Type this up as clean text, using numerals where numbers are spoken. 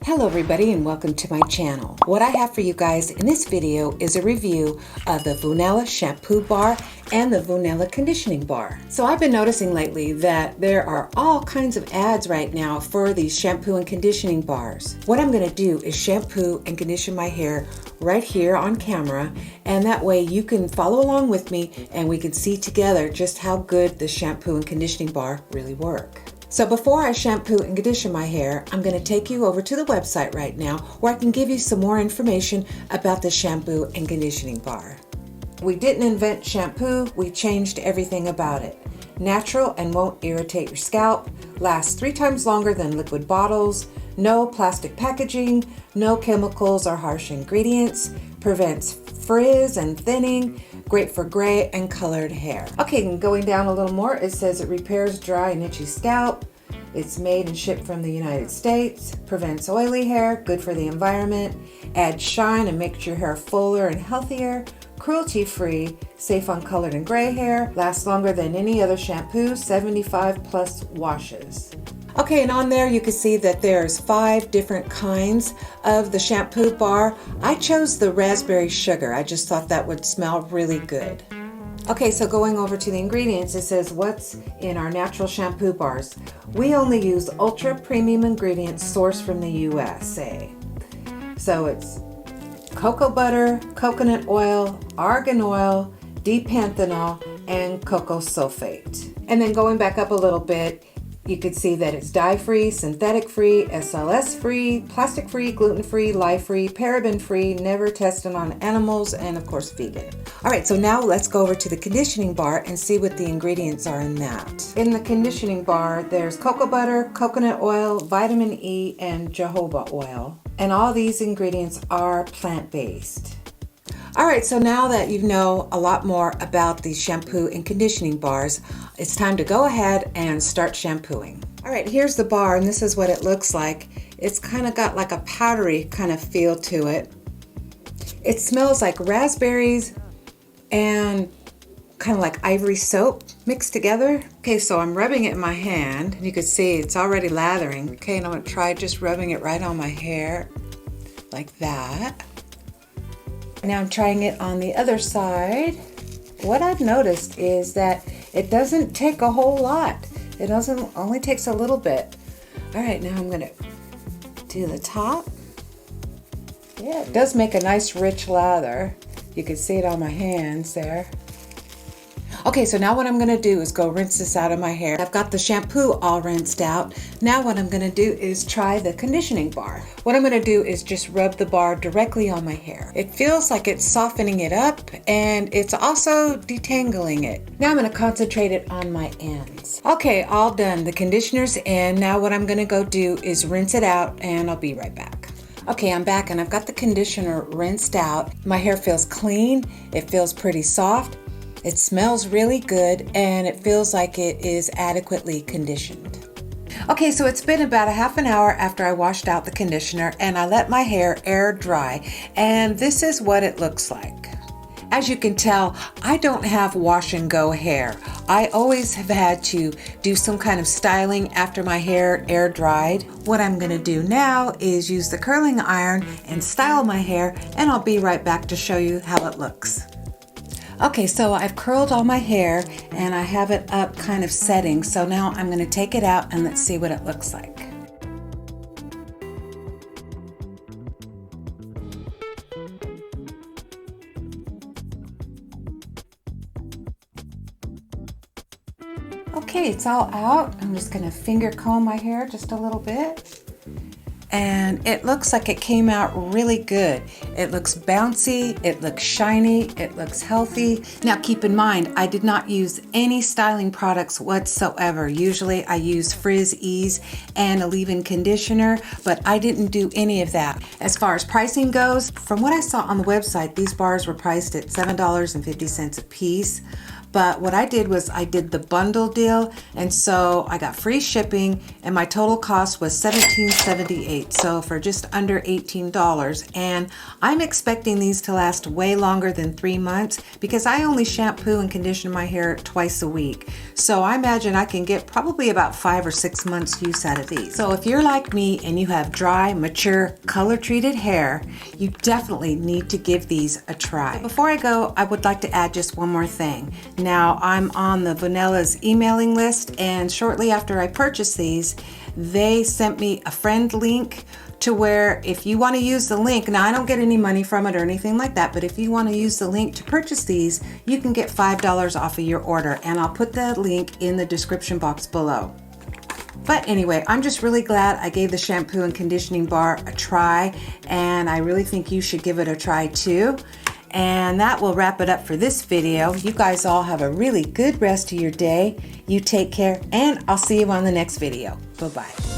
Hello everybody and welcome to my channel. What I have for you guys in this video is a review of the Vunella Shampoo Bar and the Vunella Conditioning Bar. So I've been noticing lately that there are all kinds of ads right now for these shampoo and conditioning bars. What I'm going to do is shampoo and condition my hair right here on camera, and that way you can follow along with me and we can see together just how good the shampoo and conditioning bar really work. So before I shampoo and condition my hair, I'm going to take you over to the website right now where I can give you some more information about the shampoo and conditioning bar. We didn't invent shampoo, we changed everything about it. Natural and won't irritate your scalp, lasts 3 times longer than liquid bottles, no plastic packaging, no chemicals or harsh ingredients, prevents frizz and thinning, great for gray and colored hair. Okay, and going down a little more, it says it repairs dry and itchy scalp. It's made and shipped from the United States, prevents oily hair, good for the environment, adds shine and makes your hair fuller and healthier, cruelty-free, safe on colored and gray hair, lasts longer than any other shampoo, 75 plus washes. Okay, and on there you can see that there's 5 different kinds of the shampoo bar. I chose the raspberry sugar. I just thought that would smell really good. Okay, so going over to the ingredients, it says what's in our natural shampoo bars. We only use ultra premium ingredients sourced from the USA. So it's cocoa butter, coconut oil, argan oil, D-panthenol, and cocoa sulfate. And then going back up a little bit, you could see that it's dye-free, synthetic-free, SLS-free, plastic-free, gluten-free, lye-free, paraben-free, never tested on animals, and of course vegan. All right, so now let's go over to the conditioning bar and see what the ingredients are in that. In the conditioning bar, there's cocoa butter, coconut oil, vitamin E, and jojoba oil. And all these ingredients are plant-based. All right, so now that you know a lot more about these shampoo and conditioning bars, it's time to go ahead and start shampooing. All right, here's the bar, and this is what it looks like. It's kind of got like a powdery kind of feel to it. It smells like raspberries and kind of like ivory soap mixed together. Okay, so I'm rubbing it in my hand. You can see it's already lathering. Okay, and I'm gonna try just rubbing it right on my hair like that. Now I'm trying it on the other side. What I've noticed is that it doesn't take a whole lot. It only takes a little bit. All right, now I'm gonna do the top. Yeah, it does make a nice rich lather. You can see it on my hands there. Okay, so now what I'm gonna do is go rinse this out of my hair. I've got the shampoo all rinsed out. Now what I'm gonna do is try the conditioning bar. What I'm gonna do is just rub the bar directly on my hair. It feels like it's softening it up and it's also detangling it. Now I'm gonna concentrate it on my ends. Okay, all done. The conditioner's in. Now what I'm gonna go do is rinse it out and I'll be right back. Okay, I'm back and I've got the conditioner rinsed out. My hair feels clean. It feels pretty soft. It smells really good and it feels like it is adequately conditioned. Okay, so it's been about a half an hour after I washed out the conditioner and I let my hair air dry, and this is what it looks like. As you can tell, I don't have wash and go hair. I always have had to do some kind of styling after my hair air dried. What I'm gonna do now is use the curling iron and style my hair, and I'll be right back to show you how it looks. Okay, so I've curled all my hair and I have it up kind of setting. So now I'm going to take it out and let's see what it looks like. Okay, it's all out. I'm just going to finger comb my hair just a little bit. And it looks like it came out really good. It looks bouncy, it looks shiny, it looks healthy. Now keep in mind, I did not use any styling products whatsoever. Usually I use Frizz Ease and a leave-in conditioner, but I didn't do any of that. As far as pricing goes, from what I saw on the website, these bars were priced at $7.50 a piece. but what I did was I did the bundle deal, and so I got free shipping, and my total cost was $17.78, so for just under $18. And I'm expecting these to last way longer than 3 months because I only shampoo and condition my hair twice a week. So I imagine I can get probably about 5 or 6 months use out of these. So if you're like me and you have dry, mature, color-treated hair, you definitely need to give these a try. Before I go, I would like to add just one more thing. Now, I'm on the Vunella's emailing list, and shortly after I purchased these, they sent me a friend link to where if you want to use the link, now I don't get any money from it or anything like that, but if you want to use the link to purchase these, you can get $5 off of your order, and I'll put that link in the description box below. But anyway, I'm just really glad I gave the shampoo and conditioning bar a try, and I really think you should give it a try too. And that will wrap it up for this video. You guys all have a really good rest of your day. You take care, and I'll see you on the next video. Bye-bye.